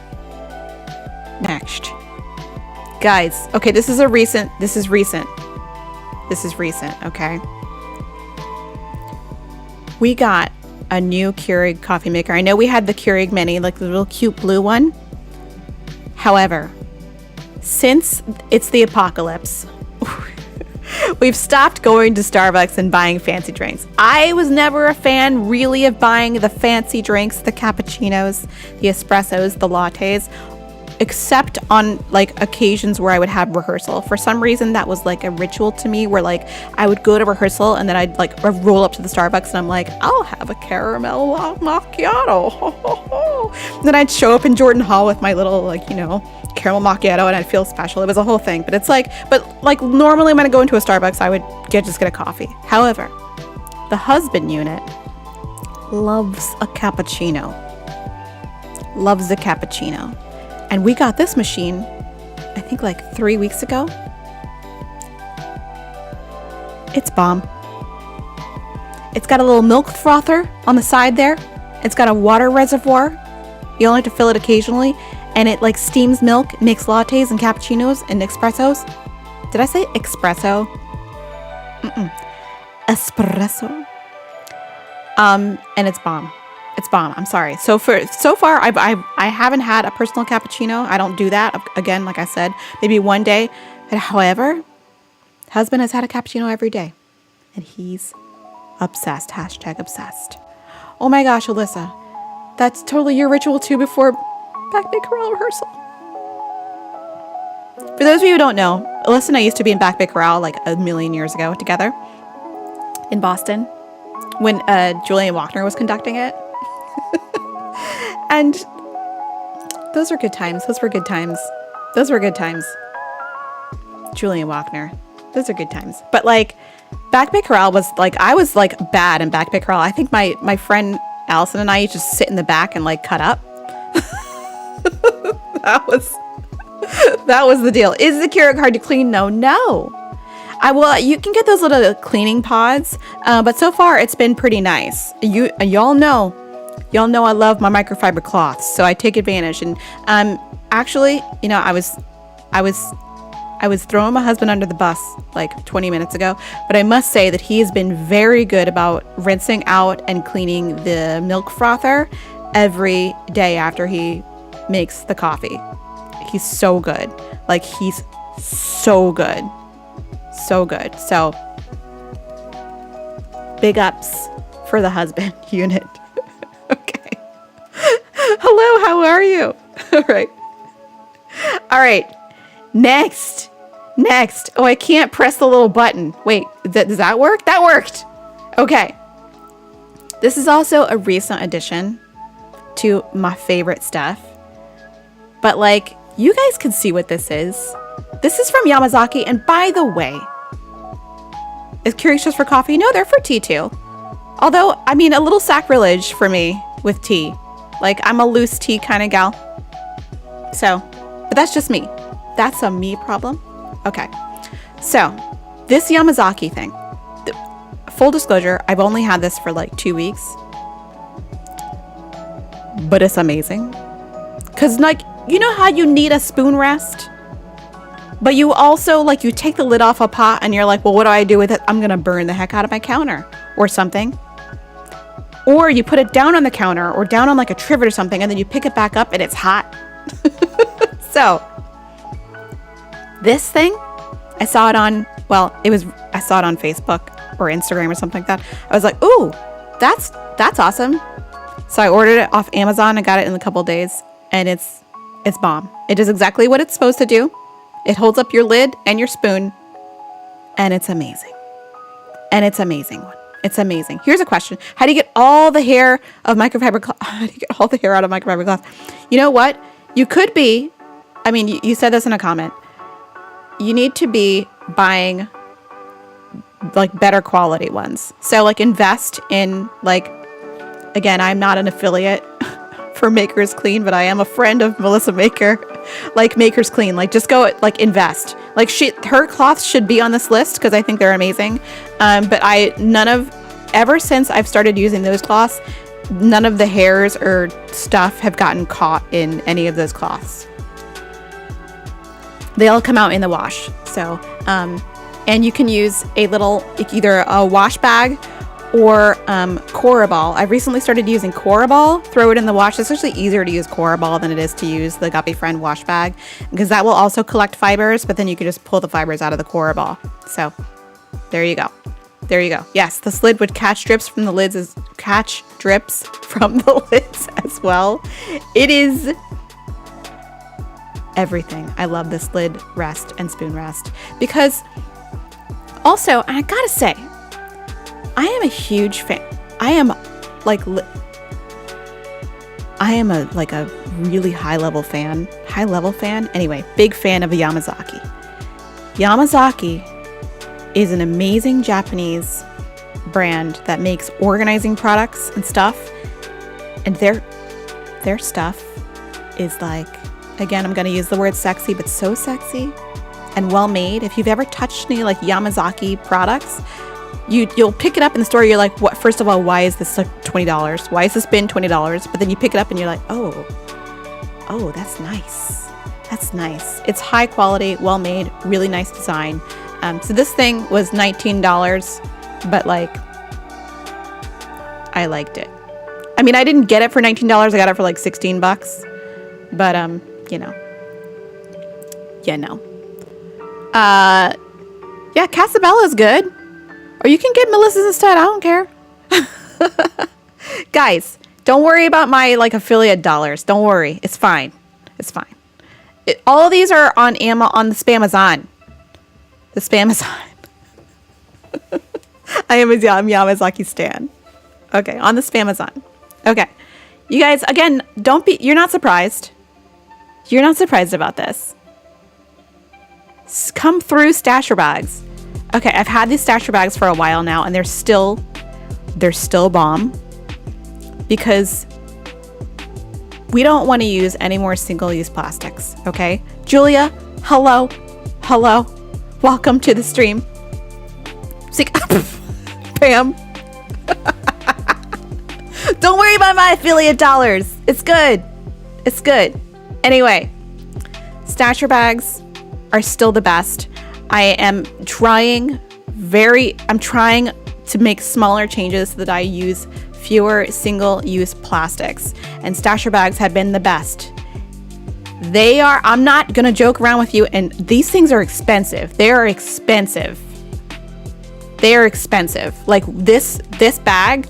Guys, okay, this is recent, okay? We got a new Keurig coffee maker. I know we had the Keurig Mini, like the little cute blue one. However, since it's the apocalypse, We've stopped going to Starbucks and buying fancy drinks. I was never a fan really of buying the fancy drinks, the cappuccinos, the espressos, the lattes, except on like occasions where I would have rehearsal. For some reason, that was like a ritual to me where like I would go to rehearsal and then I'd like roll up to the Starbucks and I'm like, I'll have a caramel macchiato. Then I'd show up in Jordan Hall with my little like, you know, caramel macchiato and I'd feel special. It was a whole thing. But it's like, normally when I go into a Starbucks, I would just get a coffee. However, the husband unit loves a cappuccino. Loves the cappuccino. And we got this machine, I think like 3 weeks ago. It's bomb. It's got a little milk frother on the side there. It's got a water reservoir. You only have to fill it occasionally. And it like steams milk, makes lattes and cappuccinos and espressos. Did I say espresso? Espresso. And it's bomb. It's bomb. I'm sorry. So far, I haven't had a personal cappuccino. I don't do that. Again, like I said, maybe one day. However, husband has had a cappuccino every day, and he's obsessed. # obsessed. Oh my gosh, Alyssa, that's totally your ritual too before Back Bay Chorale rehearsal. For those of you who don't know, Alyssa and I used to be in Back Bay Chorale like a million years ago together in Boston when Julian Wagner was conducting it. And those were good times. Those were good times. Julian Wagner. Those are good times. But like Back Bay Chorale was like, I was like bad in Back Bay Chorale. I think my friend Allison and I used to just sit in the back and like cut up. That was the deal. Is the Keurig hard to clean? No. You can get those little cleaning pods, but so far it's been pretty nice. Y'all know I love my microfiber cloths, so I take advantage. And actually, you know, I was throwing my husband under the bus like 20 minutes ago, but I must say that he has been very good about rinsing out and cleaning the milk frother every day after he makes the coffee. He's so good. Like, he's so good. So good. So big ups for the husband unit. Okay. Hello, how are you? All right. Next. Oh, I can't press the little button. Wait, does that work? That worked. Okay. This is also a recent addition to my favorite stuff. But like, you guys can see what this is. This is from Yamazaki. And by the way, is Keurig just for coffee? No, they're for tea too. Although, I mean, a little sacrilege for me with tea. Like, I'm a loose tea kind of gal. So, but that's just me. That's a me problem. Okay. So, this Yamazaki thing. Full disclosure, I've only had this for like 2 weeks. But it's amazing. Because, like, you know how you need a spoon rest? But you also, like, you take the lid off a pot and you're like, well, what do I do with it? I'm going to burn the heck out of my counter or something. Or you put it down on the counter or down on like a trivet or something, and then you pick it back up and it's hot. So, this thing, I saw it on Facebook or Instagram or something like that. I was like, ooh, that's awesome. So I ordered it off Amazon and got it in a couple days, and it's bomb. It does exactly what it's supposed to do. It holds up your lid and your spoon, and it's amazing. It's amazing. Here's a question. How do you get all the hair of microfiber cloth? How do you get all the hair out of microfiber cloth? You know what? You could be, I mean, you said this in a comment. You need to be buying like better quality ones. So like invest in like, again, I'm not an affiliate for Makers Clean, but I am a friend of Melissa Maker, like Makers Clean. Like, just go like invest. Like, her cloths should be on this list because I think they're amazing. But ever since I've started using those cloths, none of the hairs or stuff have gotten caught in any of those cloths. They all come out in the wash. So, and you can use either a wash bag or Coraball. I've recently started using Coraball. Throw it in the wash. It's actually easier to use Coraball than it is to use the Guppy Friend wash bag, because that will also collect fibers, but then you can just pull the fibers out of the Coraball. So There you go. There you go. Yes, this lid would catch drips from the lids as as well. It is everything. I love this lid rest and spoon rest because also, I gotta say, I am a huge fan. I am a really high level fan. Anyway, big fan of Yamazaki. Yamazaki is an amazing Japanese brand that makes organizing products and stuff. And their stuff is like, again, I'm going to use the word sexy, but so sexy and well made. If you've ever touched any like Yamazaki products, you'll pick it up in the store. You're like, what? First of all, why is this like $20? Why is this bin $20? But then you pick it up and you're like, oh, that's nice. That's nice. It's high quality, well made, really nice design. So this thing was $19, but like, I liked it. I mean, I didn't get it for $19. I got it for like $16, but yeah, Casabella's good, or you can get Melissa's instead. I don't care. Guys, don't worry about my like affiliate dollars. Don't worry. It's fine. It's fine. All of these are on the Spamazon. The Spamazon. I'm Yamazaki stan. Okay, on the Spamazon. Okay. You guys, again, you're not surprised. You're not surprised about this. Come through stasher bags. Okay, I've had these stasher bags for a while now, and they're still bomb because we don't want to use any more single-use plastics, okay? Julia, hello. Welcome to the stream. Pam. Don't worry about my affiliate dollars. It's good. Anyway, stasher bags are still the best. I'm trying to make smaller changes so that I use fewer single-use plastics, and stasher bags have been the best. I'm not gonna joke around with you, and these things are expensive. They are expensive. Like this bag,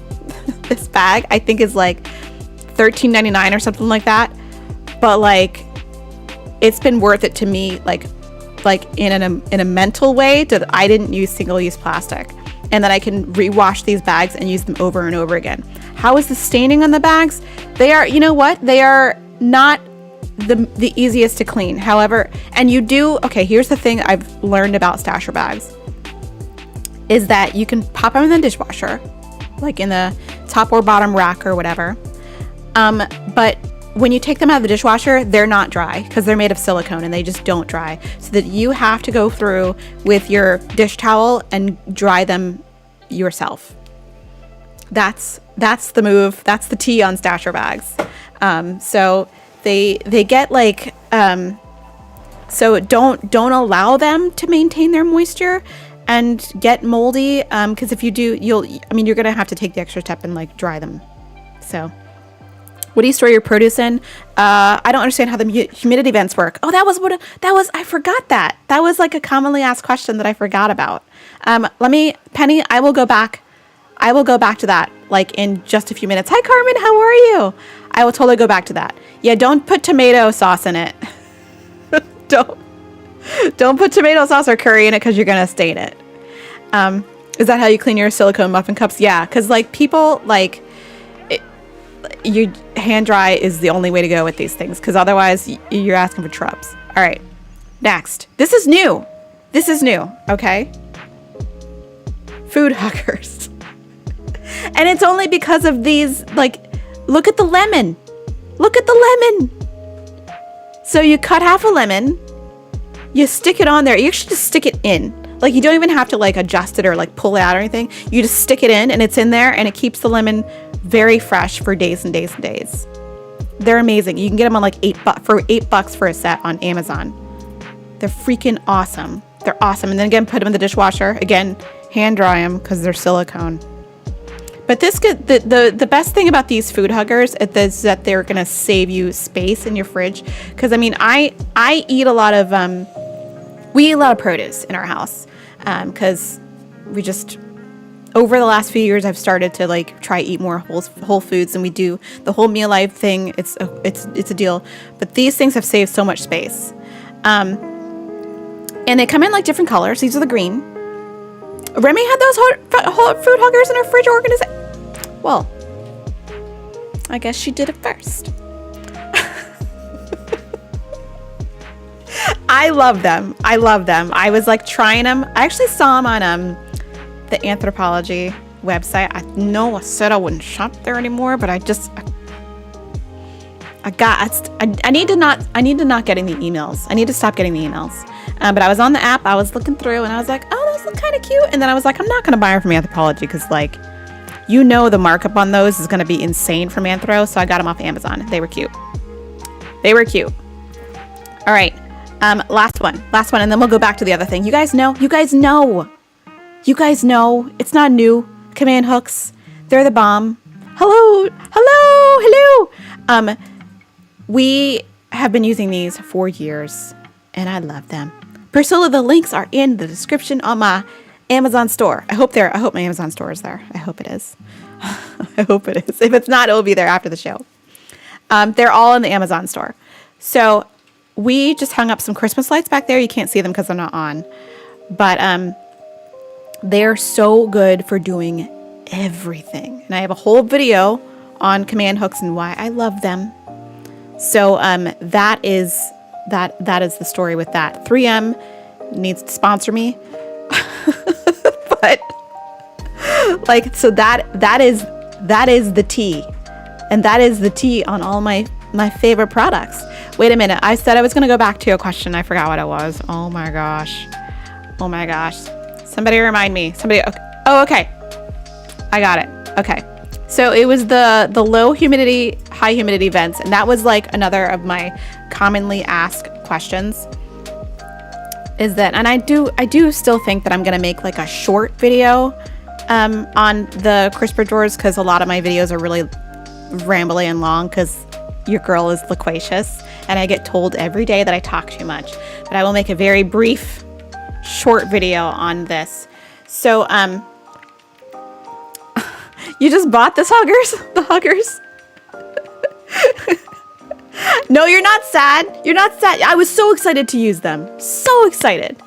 I think is like $13.99 or something like that. But like, it's been worth it to me, like in a mental way, that I didn't use single-use plastic, and that I can rewash these bags and use them over and over again. How is the staining on the bags? They are, you know what? They are not the easiest to clean. However, here's the thing I've learned about stasher bags is that you can pop them in the dishwasher, like in the top or bottom rack or whatever. But when you take them out of the dishwasher, they're not dry because they're made of silicone and they just don't dry. So that you have to go through with your dish towel and dry them yourself. That's the move. That's the tea on stasher bags. So they get like, so don't allow them to maintain their moisture and get moldy. Cause if you do, you're going to have to take the extra step and like dry them. So what do you store your produce in? I don't understand how the humidity vents work. Oh, I forgot that. That was like a commonly asked question that I forgot about. Penny, I will go back to that like in just a few minutes. Hi, Carmen. How are you? I will totally go back to that. Yeah, don't put tomato sauce in it. Don't put tomato sauce or curry in it because you're going to stain it. Is that how you clean your silicone muffin cups? Yeah, because like people like you hand dry is the only way to go with these things because otherwise you're asking for trubs. All right, next. This is new. Okay. Food huggers. And it's only because of these, like, look at the lemon. So you cut half a lemon, you stick it on there. You actually just stick it in. Like, you don't even have to like adjust it or like pull it out or anything. You just stick it in and it's in there and it keeps the lemon very fresh for days and days and days. They're amazing. You can get them on like $8 for a set on Amazon. They're freaking awesome. They're awesome. And then again, put them in the dishwasher. Again, hand dry them because they're silicone. But the best thing about these food huggers is that they're gonna save you space in your fridge. Because I mean, I eat a lot of we eat a lot of produce in our house because we just, over the last few years, I've started to like try eat more whole foods, and we do the whole meal life thing. It's a deal, but these things have saved so much space. And they come in like different colors. These are the green. Remy had those whole fruit huggers in her fridge organization. Well, I guess she did it first. I love them. I love them. I was like trying them. I actually saw them on the Anthropology website. I know I said I wouldn't shop there anymore, but I need to not getting the emails. I need to stop getting the emails. But I was on the app. I was looking through, and I was like, oh, those look kind of cute. And then I was like, I'm not going to buy them from Anthropology because, like, you know, the markup on those is going to be insane from Anthro. So I got them off Amazon. They were cute. They were cute. All right. Last one, and then we'll go back to the other thing. You guys know. It's not new. Command hooks. They're the bomb. Hello. We have been using these for years, and I love them. Priscilla, the links are in the description on my Amazon store. I hope my Amazon store is there. I hope it is. I hope it is. If it's not, it will be there after the show. They're all in the Amazon store. So we just hung up some Christmas lights back there. You can't see them because they're not on. But they're so good for doing everything. And I have a whole video on command hooks and why I love them. So that is the story with that. 3M needs to sponsor me. But like, so that is the tea. And that is the tea on all my favorite products. Wait a minute. I said I was going to go back to a question. I forgot what it was. Oh my gosh. Somebody remind me. Okay. Oh, okay. I got it. Okay. So it was the low humidity, high humidity vents. And that was like another of my commonly asked questions is that, and I do still think that I'm going to make like a short video on the crisper drawers, because a lot of my videos are really rambly and long because your girl is loquacious and I get told every day that I talk too much. But I will make a very brief, short video on this. So, you just bought this huggers? The huggers? No, you're not sad. I was so excited to use them. So excited.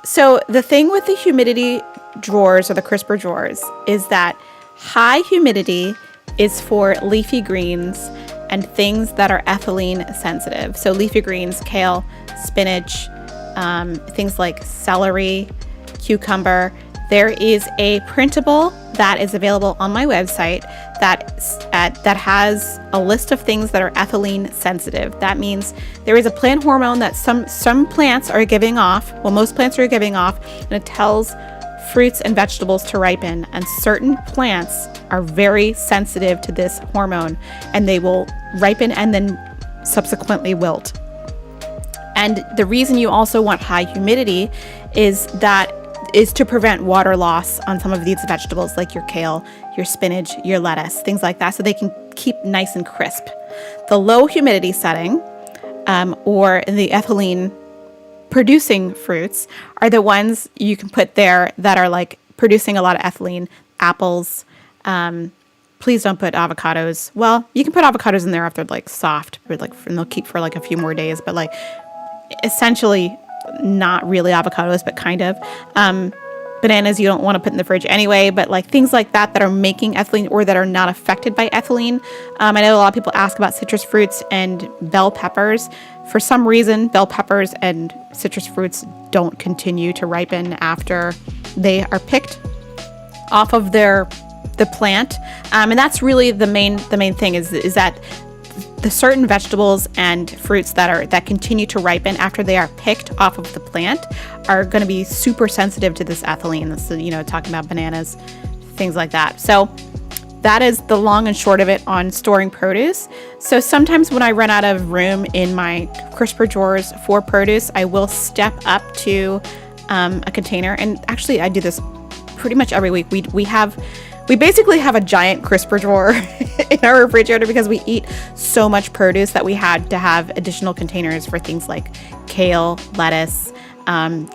So the thing with the humidity drawers or the crisper drawers is that high humidity is for leafy greens and things that are ethylene sensitive. So leafy greens, kale, spinach, things like celery, cucumber. There is a printable that is available on my website that has a list of things that are ethylene sensitive. That means there is a plant hormone that some plants are giving off. Well, most plants are giving off, and it tells fruits and vegetables to ripen. And certain plants are very sensitive to this hormone, and they will ripen and then subsequently wilt. And the reason you also want high humidity is to prevent water loss on some of these vegetables, like your kale, your spinach, your lettuce, things like that, so they can keep nice and crisp. The low humidity setting, or the ethylene producing fruits, are the ones you can put there that are like producing a lot of ethylene. Apples. Please don't put avocados. Well, you can put avocados in there if they're like soft, or like, and they'll keep for like a few more days, but like essentially not really avocados, but kind of. Bananas you don't want to put in the fridge anyway, but like things like that are making ethylene or that are not affected by ethylene. I know a lot of people ask about citrus fruits and bell peppers. For some reason, bell peppers and citrus fruits don't continue to ripen after they are picked off of the plant. And that's really the main thing is that the certain vegetables and fruits that continue to ripen after they are picked off of the plant are going to be super sensitive to this ethylene. This is, talking about bananas, things like that. So that is the long and short of it on storing produce. So sometimes when I run out of room in my crisper drawers for produce, I will step up to a container. And actually, I do this pretty much every week. We basically have a giant crisper drawer in our refrigerator because we eat so much produce that we had to have additional containers for things like kale, lettuce,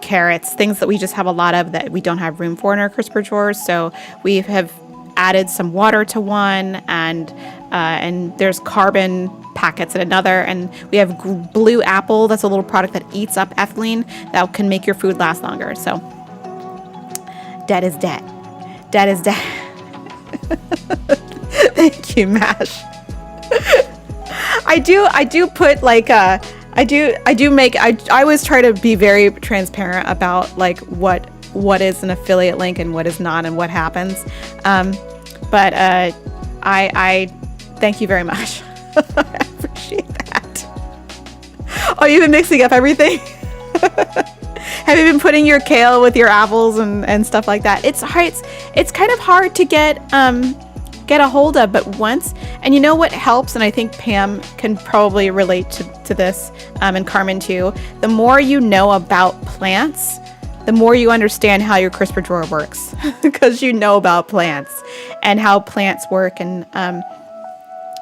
carrots, things that we just have a lot of that we don't have room for in our crisper drawers. So we have added some water to one, and there's carbon packets in another, and we have blue apple. That's a little product that eats up ethylene that can make your food last longer. So dead is dead. Dead is dead. Thank you, Mash. I do put like I always try to be very transparent about like what is an affiliate link and what is not and what happens. But I thank you very much. I appreciate that. Oh, you've been mixing up everything? Have you been putting your kale with your apples and stuff like that? It's hard. It's kind of hard to get a hold of, but once, and you know what helps, and I think Pam can probably relate to this, and Carmen too, the more you know about plants, the more you understand how your crisper drawer works, because you know about plants and how plants work, and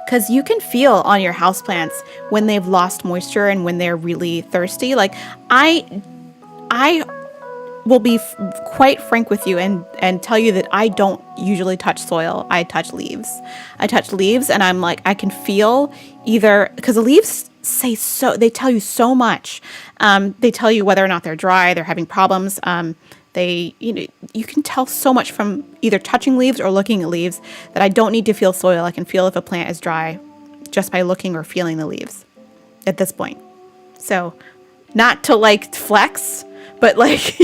because you can feel on your houseplants when they've lost moisture and when they're really thirsty. Like I will be quite frank with you and tell you that I don't usually touch soil. I touch leaves. And I'm like, I can feel either, because the leaves they tell you so much. They tell you whether or not they're dry, they're having problems. You can tell so much from either touching leaves or looking at leaves that I don't need to feel soil. I can feel if a plant is dry just by looking or feeling the leaves at this point. So not to like flex, but like,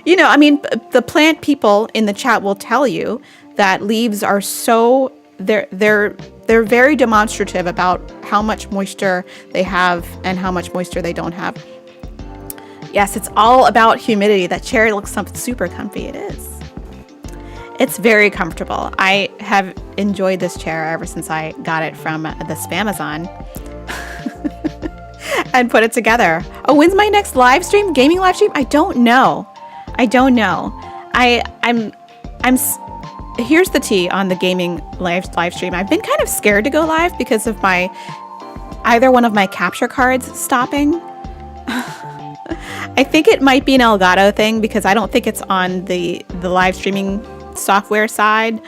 I mean, the plant people in the chat will tell you that leaves are so, they're very demonstrative about how much moisture they have and how much moisture they don't have. Yes, it's all about humidity. That chair looks super comfy. It is. It's very comfortable. I have enjoyed this chair ever since I got it from the Spamazon and put it together. Oh, when's my next live stream? Gaming live stream? I don't know. Here's the tea on the gaming live stream. I've been kind of scared to go live because of either one of my capture cards stopping. I think it might be an Elgato thing because I don't think it's on the live streaming software side.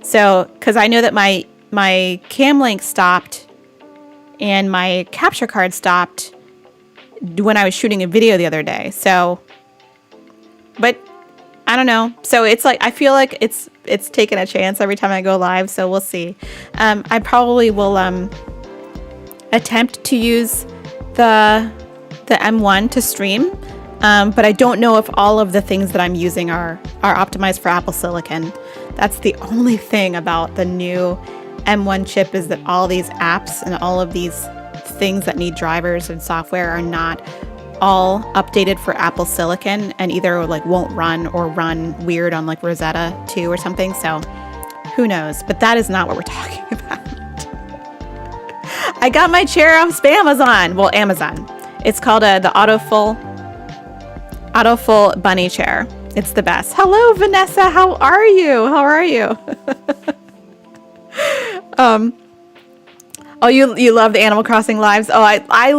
So, because I know that my cam link stopped and my capture card stopped when I was shooting a video the other day. So, but I don't know. So it's like, I feel like it's taking a chance every time I go live. So we'll see. I probably will attempt to use the M1 to stream, but I don't know if all of the things that I'm using are optimized for Apple Silicon. That's the only thing about the new M1 chip, is that all these apps and all of these things that need drivers and software are not all updated for Apple Silicon, and either like won't run or run weird on like Rosetta 2 or something. So who knows? But that is not what we're talking about. I got my chair off Spamazon. Well, Amazon. It's called the Autofull bunny chair. It's the best. Hello, Vanessa. How are you? Oh, you love the Animal Crossing lives. Oh, I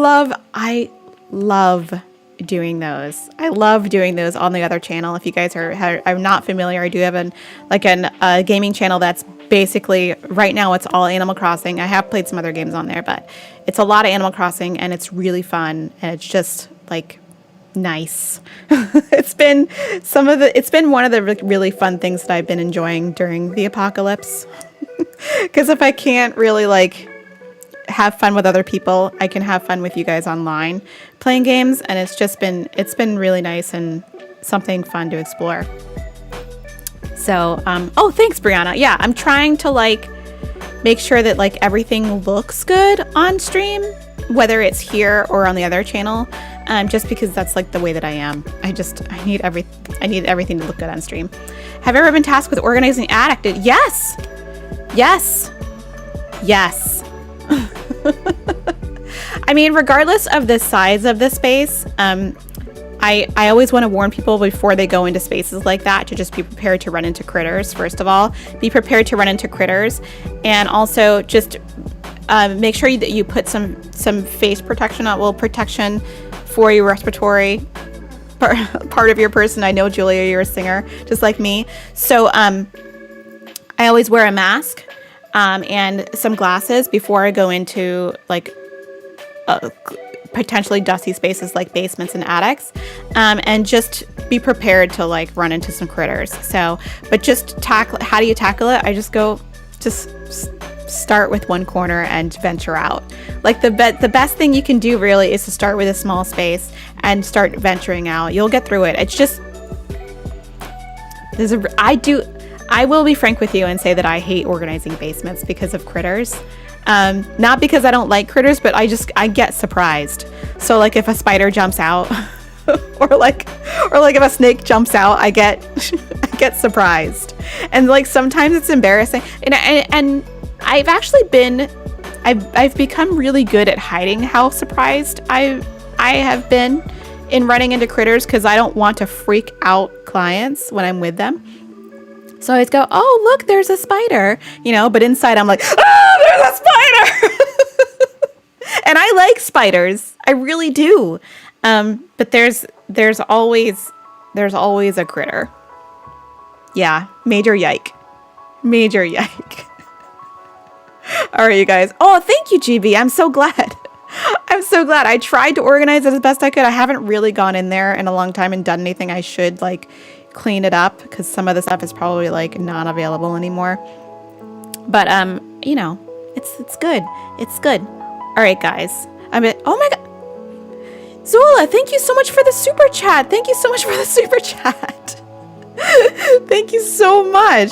love doing those. I love doing those on the other channel. If you guys are not familiar, I do have a gaming channel that's basically, right now it's all Animal Crossing. I have played some other games on there, but it's a lot of Animal Crossing, and it's really fun, and it's just like nice. It's been one of the really fun things that I've been enjoying during the apocalypse. Because if I can't really like have fun with other people, I can have fun with you guys online playing games, and it's been really nice and something fun to explore. So, oh, thanks, Brianna. Yeah, I'm trying to like make sure that like everything looks good on stream, whether it's here or on the other channel. Just because that's like the way that I am. I need everything to look good on stream. Have you ever been tasked with organizing attic? Yes. I mean, regardless of the size of the space, I always want to warn people before they go into spaces like that to just be prepared to run into critters. First of all, be prepared to run into critters, and also just Make sure that you put some face protection on, protection for your respiratory part of your person. I know, Julia, you're a singer, just like me. So I always wear a mask and some glasses before I go into like potentially dusty spaces like basements and attics, and just be prepared to like run into some critters. So, but just how do you tackle it? I just start with one corner and venture out. Like the best thing you can do really is to start with a small space and start venturing out. You'll get through it. It's just, I will be frank with you and say that I hate organizing basements because of critters. Not because I don't like critters, but I get surprised. So like if a spider jumps out or like if a snake jumps out, I get surprised. And like sometimes it's embarrassing. And I've actually I've become really good at hiding how surprised I have been in running into critters, because I don't want to freak out clients when I'm with them. So I always go, oh, look, there's a spider, but inside I'm like, there's a spider. And I like spiders. I really do. But there's always a critter. Yeah. Major yike. All right, you guys. Oh, thank you, GB. I'm so glad. I tried to organize it as best I could. I haven't really gone in there in a long time and done anything I should like clean it up, because some of the stuff is probably like not available anymore. But it's good. It's good. All right, guys. Oh my god. Zola, thank you so much for the super chat. Thank you so much.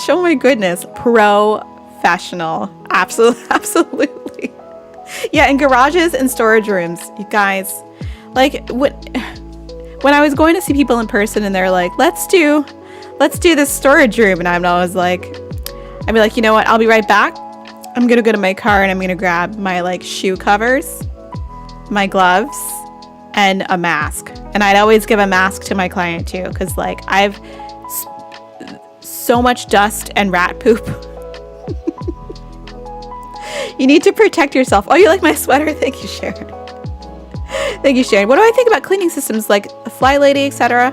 Oh my goodness. Professional. Absolutely. Yeah, in garages and storage rooms, you guys, like when I was going to see people in person and they're like, let's do this storage room, and I'd be like, you know what, I'll be right back. I'm gonna go to my car and I'm gonna grab my like shoe covers, my gloves, and a mask. And I'd always give a mask to my client too, because like I've so much dust and rat poop. You need to protect yourself. Oh, you like my sweater? Thank you, Sharon. What do I think about cleaning systems like Fly Lady, etc.?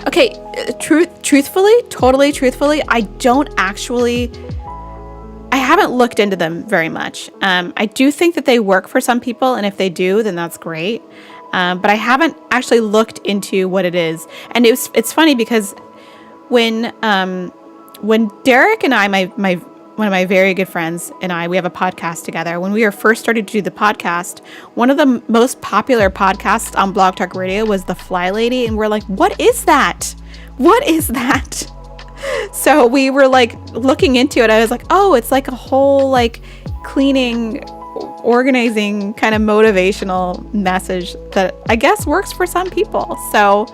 Okay, totally truthfully, I haven't looked into them very much. I do think that they work for some people, and if they do, then that's great. But I haven't actually looked into what it is. And it's funny because when Derek and I, one of my very good friends and we have a podcast together. When we were first starting to do the podcast, one of the most popular podcasts on Blog Talk Radio was the Fly Lady. And we're like, what is that? So we were like looking into it. I was like, oh, it's like a whole like cleaning, organizing kind of motivational message that I guess works for some people. So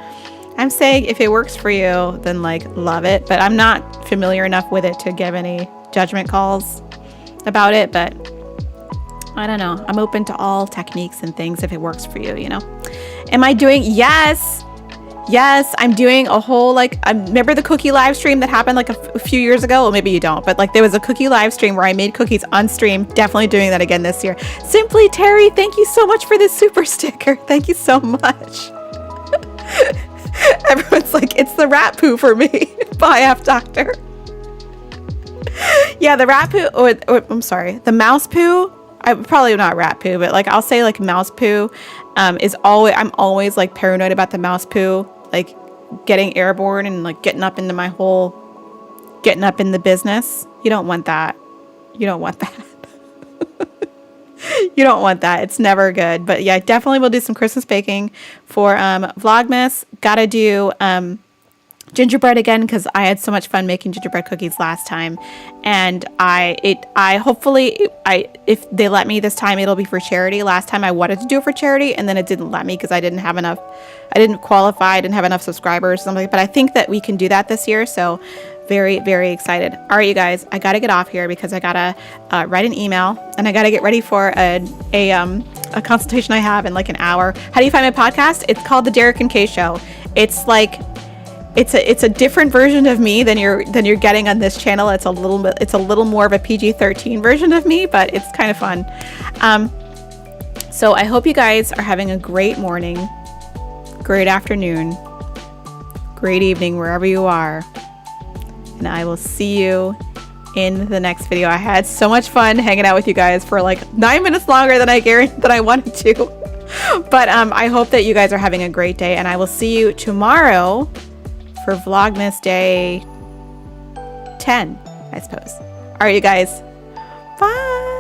I'm saying if it works for you, then like love it. But I'm not familiar enough with it to give any judgment calls about it, but I don't know. I'm open to all techniques and things if it works for you, Am I doing? Yes, I'm doing a whole remember the cookie live stream that happened like a few years ago? Well, maybe you don't, but like there was a cookie live stream where I made cookies on stream. Definitely doing that again this year. Simply Terry, thank you so much for this super sticker. Thank you so much. Everyone's like, it's the rat poo for me. Bye, F Doctor. Yeah, the rat poo, or I'm sorry, the mouse poo. Probably not rat poo, but like I'll say like mouse poo I'm always like paranoid about the mouse poo, like getting airborne and like getting up in the business. You don't want that. You don't want that. It's never good. But yeah, definitely we'll do some Christmas baking for Vlogmas. Gotta do gingerbread again, because I had so much fun making gingerbread cookies last time, and if they let me this time, it'll be for charity. Last time I wanted to do it for charity, and then it didn't let me because I didn't qualify, I didn't have enough subscribers or something. But I think that we can do that this year, so very, very excited. All right, you guys, I gotta get off here because I gotta write an email, and I gotta get ready for a consultation I have in like an hour. How do you find my podcast? It's called The Derek and Kay Show. It's like it's a different version of me than you're getting on this channel. It's a little more of a PG-13 version of me, but it's kind of fun. So I hope you guys are having a great morning, great afternoon, great evening, wherever you are. And I will see you in the next video. I had so much fun hanging out with you guys for like 9 minutes longer than I wanted to. But I hope that you guys are having a great day, and I will see you tomorrow for Vlogmas Day 10, I suppose. All right, you guys. Bye.